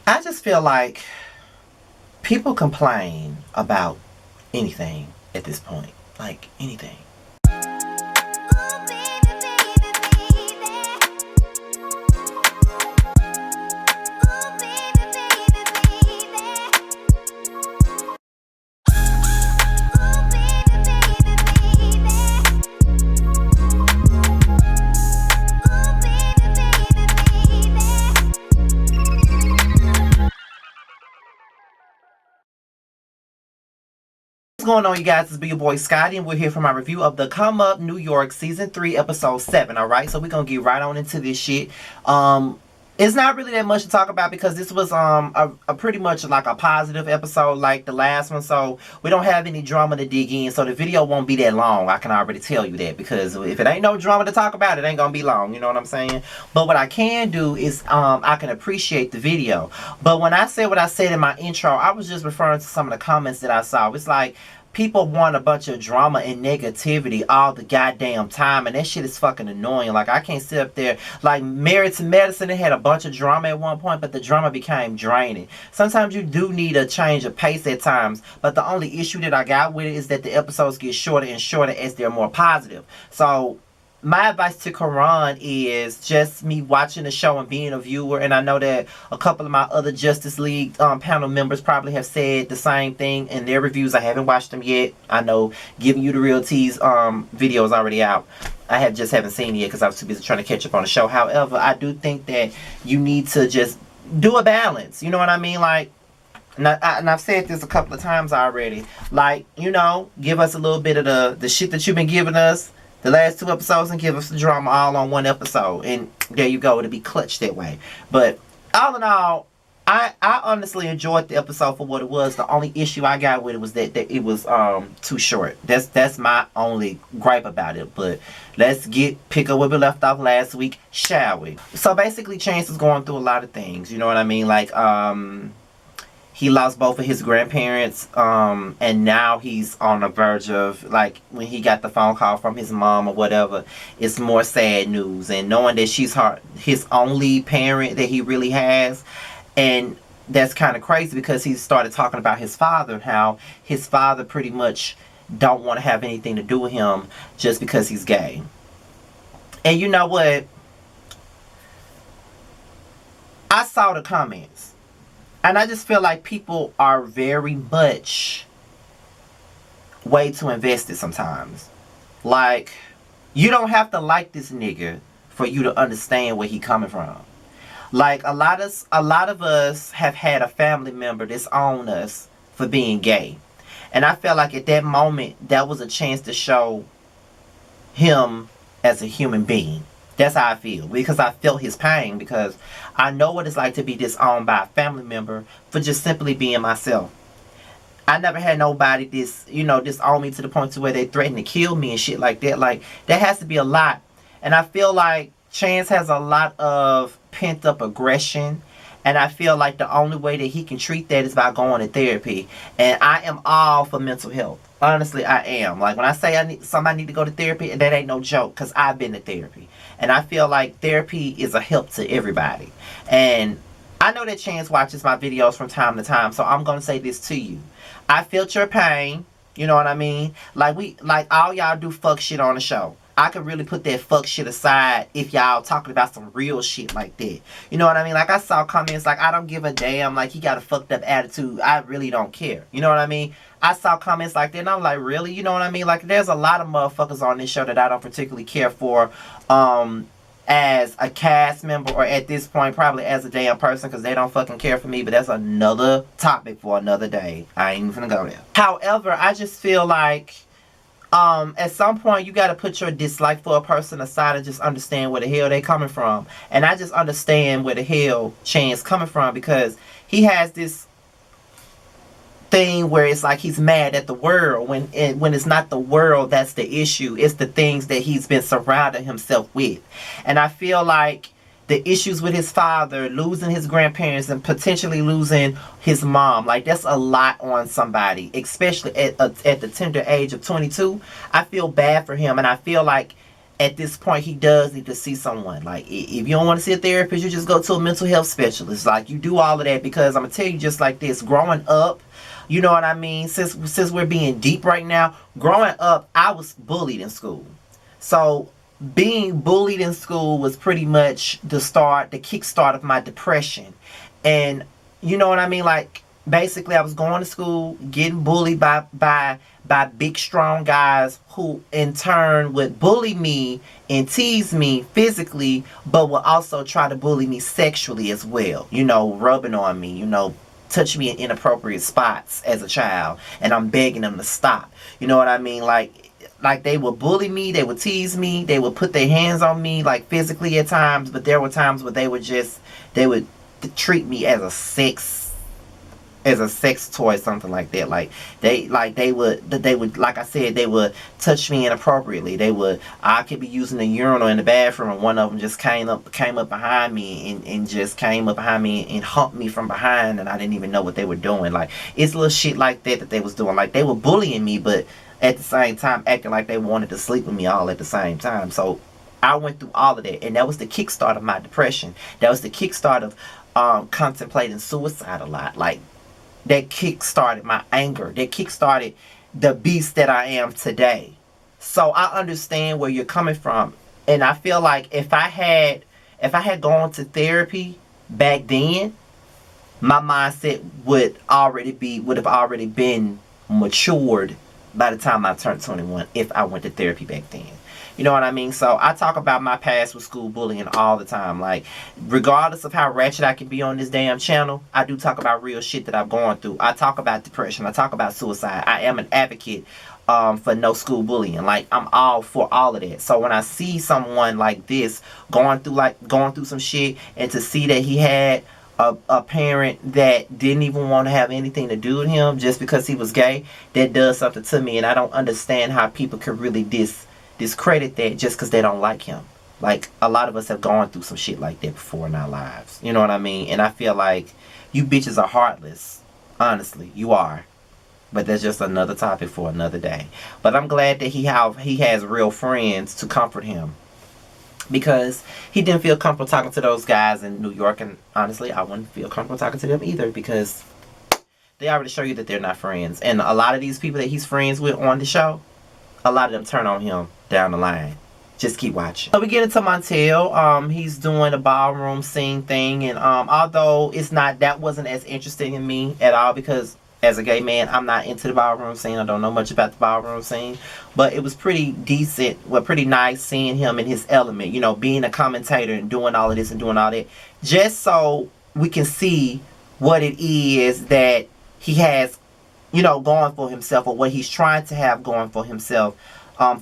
I just feel like people complain about anything at this point. Like anything. What's going on, you guys? It's your boy Scotty, and we're here for my review of the Come Up New York Season 3, Episode 7, alright? So we're gonna get right on into this shit. It's not really that much to talk about because this was a pretty much like a positive episode like the last one, so we don't have any drama to dig in, so the video won't be that long. I can already tell you that, because if it ain't no drama to talk about, it ain't gonna be long, you know what I'm saying? But what I can do is I can appreciate the video. But when I said what I said in my intro, I was just referring to some of the comments that I saw. It's like people want a bunch of drama and negativity all the goddamn time, and that shit is fucking annoying. Like, I can't sit up there. Like, Married to Medicine, it had a bunch of drama at one point, but the drama became draining. Sometimes you do need a change of pace at times, but the only issue that I got with it is that the episodes get shorter and shorter as they're more positive. So my advice to Karan is just me watching the show and being a viewer, and I know that a couple of my other Justice League panel members probably have said the same thing in their reviews. I haven't watched them yet. I know Giving You the Real Tease video is already out. I haven't seen it yet because I was too busy trying to catch up on the show. However, I do think that you need to just do a balance. You know what I mean? Like, and I've said this a couple of times already. Like, you know, give us a little bit of the shit that you've been giving us the last 2 episodes and give us the drama all on 1 episode, and there you go. It'll be clutch that way. But all in all, I honestly enjoyed the episode for what it was. The only issue I got with it was that it was too short. That's my only gripe about it. But let's pick up where we left off last week, shall we? So basically, Chance is going through a lot of things, you know what I mean? Like, he lost both of his grandparents, and now he's on the verge of, like, when he got the phone call from his mom or whatever, it's more sad news. And knowing that she's his only parent that he really has, and that's kind of crazy because he started talking about his father and how his father pretty much don't want to have anything to do with him just because he's gay. And you know what? I saw the comments. And I just feel like people are very much way too invested sometimes. Like, you don't have to like this nigga for you to understand where he coming from. Like, a lot of us have had a family member disown us for being gay. And I felt like at that moment, that was a chance to show him as a human being. That's how I feel, because I felt his pain, because I know what it's like to be disowned by a family member for just simply being myself. I never had nobody disown me to the point to where they threatened to kill me and shit like that. Like, that has to be a lot. And I feel like Chance has a lot of pent up aggression, and I feel like the only way that he can treat that is by going to therapy. And I am all for mental health. Honestly, I am. Like, when I say somebody need to go to therapy, that ain't no joke, because I've been to therapy. And I feel like therapy is a help to everybody. And I know that Chance watches my videos from time to time, so I'm going to say this to you. I felt your pain. You know what I mean? Like all y'all do fuck shit on the show. I could really put that fuck shit aside if y'all talking about some real shit like that. You know what I mean? Like, I saw comments like, I don't give a damn, like, he got a fucked up attitude, I really don't care. You know what I mean? I saw comments like that, and I'm like, really? You know what I mean? Like, there's a lot of motherfuckers on this show that I don't particularly care for as a cast member, or at this point, probably as a damn person, because they don't fucking care for me. But that's another topic for another day. I ain't even gonna go there. However, I just feel like at some point you got to put your dislike for a person aside and just understand where the hell they coming from. And I just understand where the hell Chance coming from, because he has this thing where it's like he's mad at the world when it's not the world that's the issue. It's the things that he's been surrounding himself with. And I feel like the issues with his father, losing his grandparents, and potentially losing his mom, like, that's a lot on somebody, especially at the tender age of 22. I feel bad for him, and I feel like at this point he does need to see someone. Like, if you don't want to see a therapist, you just go to a mental health specialist. Like, you do all of that, because I'm gonna tell you just like this, growing up, you know what I mean, since we're being deep right now, growing up I was bullied in school. So being bullied in school was pretty much the kickstart of my depression. And you know what I mean? Like, basically I was going to school, getting bullied by big strong guys who in turn would bully me and tease me physically, but would also try to bully me sexually as well. You know, rubbing on me, you know, touch me in inappropriate spots as a child, and I'm begging them to stop. You know what I mean? Like they would bully me, they would tease me, they would put their hands on me, like physically at times, but there were times where they would treat me as a sex toy, something like that. Like they would, like I said, they would touch me inappropriately. I could be using the urinal in the bathroom, and one of them just came up behind me and just came up behind me and humped me from behind, and I didn't even know what they were doing. Like, it's little shit like that they was doing. Like, they were bullying me, but at the same time acting like they wanted to sleep with me all at the same time. So I went through all of that, and that was the kickstart of my depression. That was the kickstart of contemplating suicide a lot. Like, that kick-started my anger. That kick-started the beast that I am today. So I understand where you're coming from. And I feel like if I had gone to therapy back then, my mindset would have already been matured by the time I turned 21, if I went to therapy back then. You know what I mean? So I talk about my past with school bullying all the time. Like, regardless of how ratchet I can be on this damn channel, I do talk about real shit that I've gone through. I talk about depression. I talk about suicide. I am an advocate for no school bullying. Like, I'm all for all of that. So when I see someone like this going through some shit, and to see that he had a parent that didn't even want to have anything to do with him just because he was gay, that does something to me. And I don't understand how people could really discredit that just because they don't like him. Like, a lot of us have gone through some shit like that before in our lives. You know what I mean? And I feel like you bitches are heartless. Honestly, you are. But that's just another topic for another day. But I'm glad that he has real friends to comfort him, because he didn't feel comfortable talking to those guys in New York. And honestly, I wouldn't feel comfortable talking to them either, because they already show you that they're not friends. And a lot of these people that he's friends with on the show, a lot of them turn on him down the line. Just keep watching. So we get into Montel. He's doing a ballroom scene thing, and although that wasn't as interesting in me at all, because as a gay man, I'm not into the ballroom scene. I don't know much about the ballroom scene, but it was pretty decent, pretty nice seeing him in his element, you know, being a commentator and doing all of this and doing all that, just so we can see what it is that he has, you know, going for himself, or what he's trying to have going for himself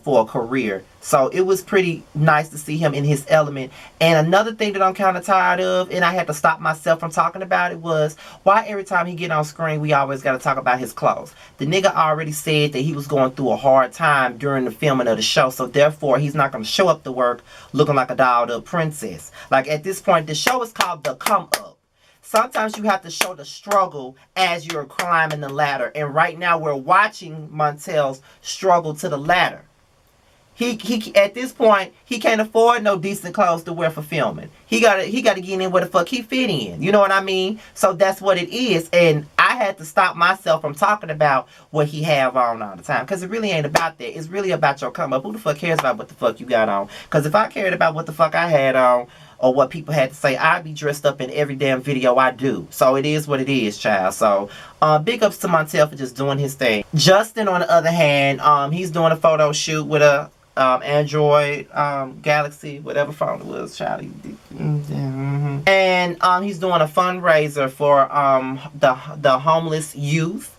for a career. So it was pretty nice to see him in his element. And another thing that I'm kind of tired of, and I had to stop myself from talking about it, was why every time he get on screen, we always got to talk about his clothes. The nigga already said that he was going through a hard time during the filming of the show, so therefore he's not going to show up to work looking like a dolled up princess. Like, at this point, the show is called The Come Up. Sometimes you have to show the struggle as you're climbing the ladder. And right now we're watching Montel's struggle to the ladder. He at this point, he can't afford no decent clothes to wear for filming. He gotta get in where the fuck he fit in. You know what I mean? So that's what it is. And I had to stop myself from talking about what he have on all the time, because it really ain't about that. It's really about your come up. Who the fuck cares about what the fuck you got on? Because if I cared about what the fuck I had on, or what people had to say, I'd be dressed up in every damn video I do. So it is what it is, child. So big ups to Montel for just doing his thing. Justin, on the other hand, he's doing a photo shoot with a Android Galaxy, whatever phone it was, child. And he's doing a fundraiser for the homeless youth.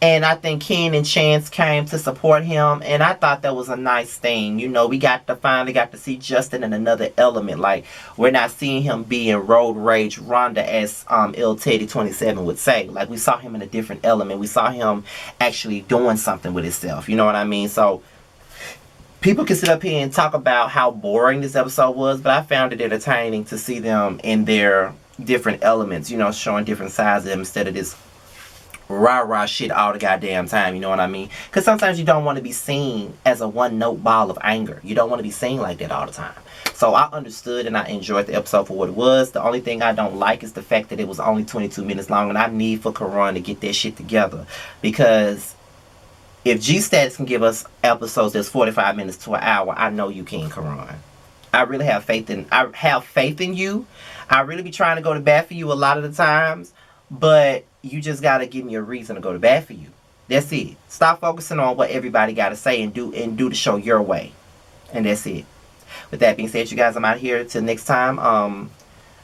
And I think Ken and Chance came to support him, and I thought that was a nice thing. You know, we finally got to see Justin in another element. Like, we're not seeing him being road rage Rhonda, as Ill Teddy 27 would say. Like, we saw him in a different element. We saw him actually doing something with himself. You know what I mean? So people can sit up here and talk about how boring this episode was, but I found it entertaining to see them in their different elements, you know, showing different sides of them instead of this rah-rah shit all the goddamn time, you know what I mean? Because sometimes you don't want to be seen as a one-note ball of anger. You don't want to be seen like that all the time. So I understood and I enjoyed the episode for what it was. The only thing I don't like is the fact that it was only 22 minutes long, and I need for Karan to get that shit together. Because if G-Stats can give us episodes that's 45 minutes to an hour, I know you can, Karan. I really have faith in you. I really be trying to go to bat for you a lot of the times, but you just gotta give me a reason to go to bat for you. That's it. Stop focusing on what everybody gotta say and do the show your way. And that's it. With that being said, you guys, I'm out here till next time.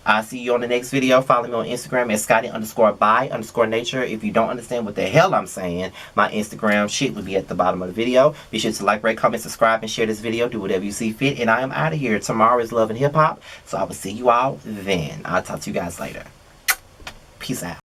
I'll see you on the next video. Follow me on Instagram at Scotty_by_nature. If you don't understand what the hell I'm saying, my Instagram shit will be at the bottom of the video. Be sure to like, rate, comment, subscribe, and share this video. Do whatever you see fit. And I am out of here. Tomorrow is Love and Hip Hop. So I will see you all then. I'll talk to you guys later. Peace out.